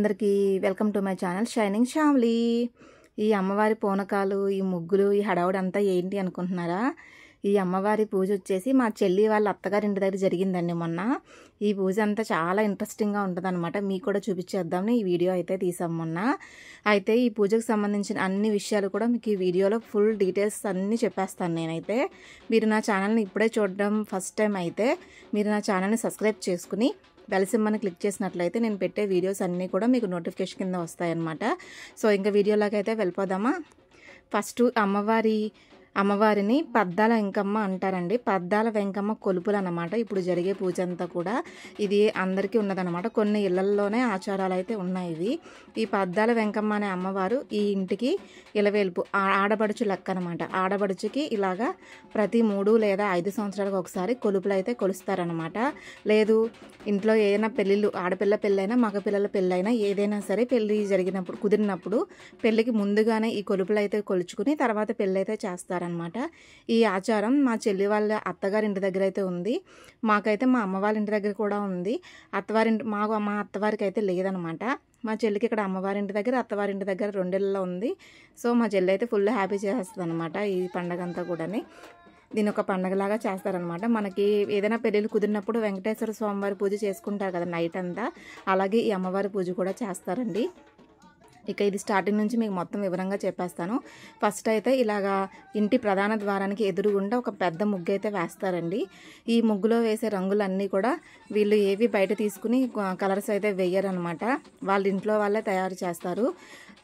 అందరికీ welcome to my channel shining Shyamli. ఈ అమ్మవారి పూనకాలు, ఈ ముగ్గులు, ఈ హడావుడి అంతా ఏంటి అనుకుంటున్నారా? ఈ అమ్మవారి పూజ వచ్చేసి మా చెల్లి వాళ్ళ అత్తగారి ఇంటి దగ్గర జరిగిందండి మొన్న. ఈ పూజ అంతా చాలా ఇంట్రెస్టింగ్గా ఉంటుందన్నమాట. మీకు కూడా చూపించేద్దామని ఈ వీడియో అయితే తీసాం మొన్న. అయితే ఈ పూజకు సంబంధించిన అన్ని విషయాలు కూడా మీకు ఈ వీడియోలో ఫుల్ డీటెయిల్స్ అన్నీ చెప్పేస్తాను నేనైతే. మీరు నా ఛానల్ని ఇప్పుడే చూడడం ఫస్ట్ టైం అయితే మీరు నా ఛానల్ని సబ్స్క్రైబ్ చేసుకుని బెల్ సింబల్ని క్లిక్ చేసినట్లయితే నేను పెట్టే వీడియోస్ అన్నీ కూడా మీకు నోటిఫికేషన్ కింద వస్తాయన్నమాట. సో ఇంకా వీడియోలోకి అయితే వెళ్ళిపోదామా. ఫస్ట్ అమ్మవారిని పద్దాల వెంకమ్మ అంటారండి. పద్దాల వెంకమ్మ కొలుపులు అన్నమాట ఇప్పుడు జరిగే పూజ అంతా కూడా. ఇది అందరికీ ఉన్నదన్నమాట. కొన్ని ఇళ్లల్లోనే ఆచారాలు అయితే ఉన్నాయి. ఈ పద్దాల వెంకమ్మ అనే అమ్మవారు ఈ ఇంటికి ఇలవేల్పు ఆడబడుచు లెక్క అనమాట. ఆడబడుచుకి ఇలాగా ప్రతి 3 లేదా 5 సంవత్సరాలకు ఒకసారి కొలుపులు అయితే కొలుస్తారనమాట. లేదు ఇంట్లో ఏదైనా పెళ్ళిళ్ళు, ఆడపిల్ల పెళ్ళైనా మగపిల్లల పెళ్ళైనా ఏదైనా సరే పెళ్ళి జరిగినప్పుడు కుదిరినప్పుడు పెళ్ళికి ముందుగానే ఈ కొలుపులు అయితే కొలుచుకుని తర్వాత పెళ్ళి అయితే చేస్తారు అనమాట. ఈ ఆచారం మా చెల్లి వాళ్ళ అత్తగారి ఇంటి దగ్గర అయితే ఉంది. మాకైతే మా అమ్మ వాళ్ళ ఇంటి దగ్గర కూడా ఉంది. మా అత్తవారికి అయితే లేదనమాట. మా చెల్లికి ఇక్కడ అమ్మవారింటి దగ్గర, అత్తవారింటి దగ్గర 2 ఇళ్ళలో ఉంది. సో మా చెల్లి అయితే ఫుల్ హ్యాపీ చేస్తుంది అనమాట ఈ పండగ అంతా కూడా. దీని ఒక పండగలాగా చేస్తారనమాట. మనకి ఏదైనా పెళ్ళిళ్ళు కుదిరినప్పుడు వెంకటేశ్వర స్వామివారి పూజ చేసుకుంటారు కదా నైట్ అంతా, అలాగే ఈ అమ్మవారి పూజ కూడా చేస్తారండి. ఇక ఇది స్టార్టింగ్ నుంచి మీకు మొత్తం వివరంగా చెప్పేస్తాను. ఫస్ట్ అయితే ఇలాగా ఇంటి ప్రధాన ద్వారానికి ఎదురుగుండా ఒక పెద్ద ముగ్గు అయితే వేస్తారండి. ఈ ముగ్గులో వేసే రంగులన్నీ కూడా వీళ్ళు ఏవి బయట తీసుకుని కలర్స్ అయితే వేయరనమాట. వాళ్ళ ఇంట్లో వాళ్ళే తయారు చేస్తారు.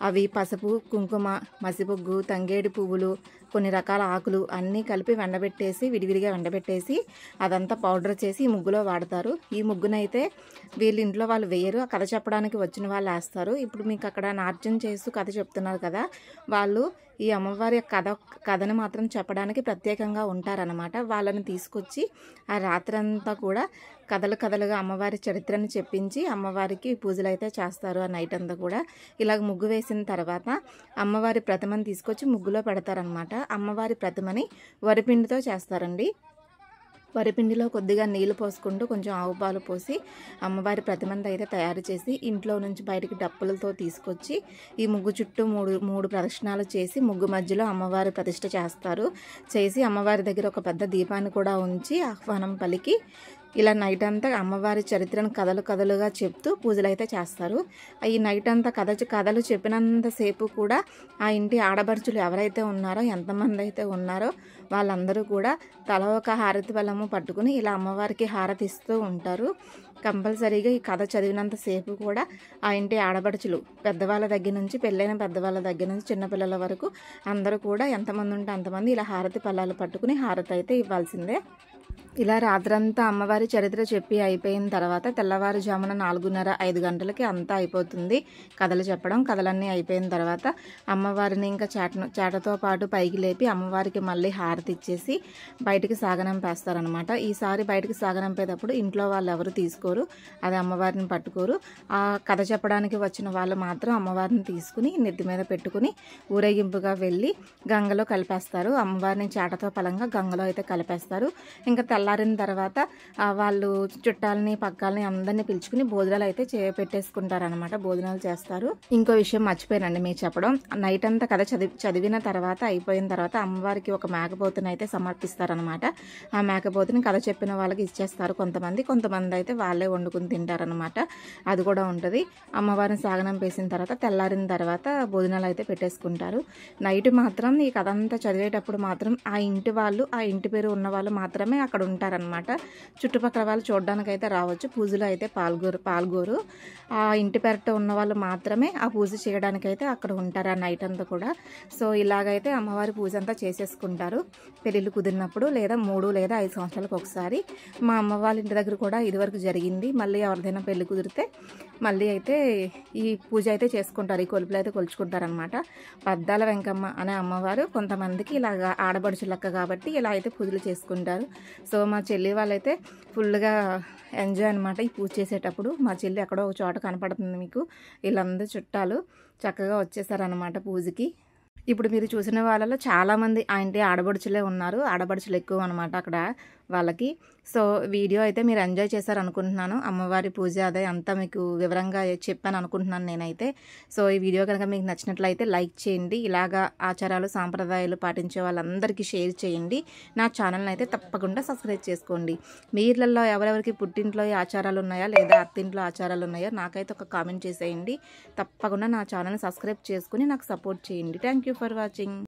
అవి పసుపు, కుంకుమ, మసిబొగ్గు, తంగేడి పువ్వులు, కొన్ని రకాల ఆకులు అన్నీ కలిపి విడివిడిగా ఎండబెట్టేసి అదంతా పౌడర్ చేసి ఈ ముగ్గులో వాడతారు. ఈ ముగ్గునైతే వీళ్ళ ఇంట్లో వాళ్ళు వేయరు, ఆ కథ చెప్పడానికి వచ్చిన వాళ్ళు వేస్తారు. ఇప్పుడు మీకు అక్కడ నాట్యం చేస్తూ కథ చెప్తున్నారు కదా, వాళ్ళు ఈ అమ్మవారి కథను మాత్రం చెప్పడానికి ప్రత్యేకంగా ఉంటారనమాట. వాళ్ళని తీసుకొచ్చి ఆ రాత్రంతా కూడా కథలుగా అమ్మవారి చరిత్రను చెప్పించి అమ్మవారికి పూజలు అయితే చేస్తారు ఆ నైట్ అంతా కూడా. ఇలాగ ముగ్గు వేసిన తర్వాత అమ్మవారి ప్రతిమను తీసుకొచ్చి ముగ్గులో పెడతారనమాట. అమ్మవారి ప్రతిమని వరిపిండితో చేస్తారండి. వరిపిండిలో కొద్దిగా నీళ్లు పోసుకుంటూ కొంచెం ఆవు పాలు పోసి అమ్మవారి ప్రతిమంతా అయితే తయారు చేసి ఇంట్లో నుంచి బయటికి డప్పులతో తీసుకొచ్చి ఈ ముగ్గు చుట్టూ మూడు ప్రదక్షిణాలు చేసి ముగ్గు మధ్యలో అమ్మవారి ప్రతిష్ఠ చేస్తారు. చేసి అమ్మవారి దగ్గర ఒక పెద్ద దీపాన్ని కూడా ఉంచి ఆహ్వానం పలికి ఇలా నైట్ అంతా అమ్మవారి చరిత్రను కథలుగా చెప్తూ పూజలు అయితే చేస్తారు. ఈ నైట్ అంతా కథలు చెప్పినంతసేపు కూడా ఆ ఇంటి ఆడబడుచులు ఎవరైతే ఉన్నారో, ఎంతమంది అయితే ఉన్నారో వాళ్ళందరూ కూడా తల ఒక హారతి బలము పట్టుకుని ఇలా అమ్మవారికి హారతి ఇస్తూ ఉంటారు. కంపల్సరీగా ఈ కథ చదివినంతసేపు కూడా ఆ ఇంటి ఆడబడుచులు పెద్దవాళ్ళ దగ్గర నుంచి, పెళ్ళైన పెద్దవాళ్ళ దగ్గర నుంచి చిన్నపిల్లల వరకు అందరూ కూడా ఎంతమంది ఉంటే అంతమంది ఇలా హారతి పళ్ళాలు పట్టుకుని హారతి అయితే ఇవ్వాల్సిందే. ఇలా రాత్రంతా అమ్మవారి చరిత్ర చెప్పి అయిపోయిన తర్వాత తెల్లవారుజామున 4:30-5 గంటలకి అంతా అయిపోతుంది కథలు చెప్పడం. కథలన్నీ అయిపోయిన తర్వాత అమ్మవారిని ఇంకా చాటతో పాటు పైకి లేపి అమ్మవారికి మళ్ళీ హారతి ఇచ్చేసి బయటికి సాగనంపేస్తారనమాట. ఈసారి బయటికి సాగనంపేటప్పుడు ఇంట్లో వాళ్ళు ఎవరు తీసుకోరు, అది అమ్మవారిని పట్టుకోరు. ఆ కథ చెప్పడానికి వచ్చిన వాళ్ళు మాత్రం అమ్మవారిని తీసుకుని నెత్తి మీద పెట్టుకుని ఊరేగింపుగా వెళ్ళి గంగలో కలిపేస్తారు. అమ్మవారిని చాటతో పలంగా గంగలో అయితే కలిపేస్తారు. ఇంకా తెల్లారిన తర్వాత వాళ్ళు చుట్టాలని పక్కాలని అందరినీ పిలుచుకుని భోజనాలు అయితే పెట్టేసుకుంటారనమాట. భోజనాలు చేస్తారు. ఇంకో విషయం మర్చిపోయానండి మీకు చెప్పడం. నైట్ అంతా కథ చదివిన తర్వాత అయిపోయిన తర్వాత అమ్మవారికి ఒక మేకపోతుని అయితే సమర్పిస్తారనమాట. ఆ మేకపోతుని కథ చెప్పిన వాళ్ళకి ఇచ్చేస్తారు. కొంతమంది అయితే వాళ్ళే వండుకుని తింటారనమాట. అది కూడా ఉంటుంది. అమ్మవారిని సాగనం వేసిన తర్వాత తెల్లారిన తర్వాత భోజనాలు అయితే పెట్టేసుకుంటారు. నైట్ మాత్రం ఈ కథ అంతా చదివేటప్పుడు మాత్రం ఆ ఇంటి వాళ్ళు, ఆ ఇంటి పేరు ఉన్న వాళ్ళు మాత్రమే అక్కడ ఉంటారనమాట. చుట్టుపక్కల వాళ్ళు చూడడానికి అయితే రావచ్చు, పూజలో అయితే పాల్గొరు. ఆ ఇంటి పెరట ఉన్న వాళ్ళు మాత్రమే ఆ పూజ చేయడానికి అయితే అక్కడ ఉంటారు ఆ నైట్ అంతా కూడా. సో ఇలాగైతే అమ్మవారి పూజ అంతా చేసేసుకుంటారు పెళ్ళిళ్ళు కుదిరినప్పుడు, లేదా 3 లేదా 5 సంవత్సరాలకు ఒకసారి. మా అమ్మ వాళ్ళ ఇంటి దగ్గర కూడా ఇదివరకు జరిగింది. మళ్ళీ ఎవరిదైనా పెళ్లి కుదిరితే మళ్ళీ అయితే ఈ పూజ అయితే చేసుకుంటారు, ఈ కొలుపులు అయితే కొలుచుకుంటారనమాట. పద్దాల వెంకమ్మ అనే అమ్మవారు కొంతమందికి ఇలాగ ఆడబడుచు లెక్క కాబట్టి ఇలా అయితే పూజలు చేసుకుంటారు. సో మా చెల్లి వాళ్ళైతే ఫుల్గా ఎంజాయ్ అనమాట ఈ పూజ చేసేటప్పుడు. మా చెల్లి ఎక్కడో ఒక చోట కనపడుతుంది మీకు. వీళ్ళందరూ చుట్టాలు చక్కగా వచ్చేసారనమాట పూజకి. ఇప్పుడు మీరు చూసిన వాళ్ళలో చాలామంది ఆ ఇంటి ఆడబడుచులే ఉన్నారు. ఆడబడుచులు ఎక్కువ అనమాట అక్కడ వాళ్ళకి. సో వీడియో అయితే మీరు ఎంజాయ్ చేశారు అనుకుంటున్నాను. అమ్మవారి పూజ అదే అంతా మీకు వివరంగా చెప్పాను అనుకుంటున్నాను నేనైతే. సో ఈ వీడియో కనుక మీకు నచ్చినట్లయితే లైక్ చేయండి. ఇలాగా ఆచారాలు సాంప్రదాయాలు పాటించే వాళ్ళందరికీ షేర్ చేయండి. నా ఛానల్ని అయితే తప్పకుండా సబ్స్క్రైబ్ చేసుకోండి. మీ ఇళ్ళల్లో ఎవరెవరికి పుట్టింట్లో ఈ ఆచారాలు ఉన్నాయా లేదా అత్తింట్లో ఆచారాలు ఉన్నాయో నాకైతే ఒక కామెంట్ చేసేయండి. తప్పకుండా నా ఛానల్ని సబ్స్క్రైబ్ చేసుకుని నాకు సపోర్ట్ చేయండి. Thank you for watching.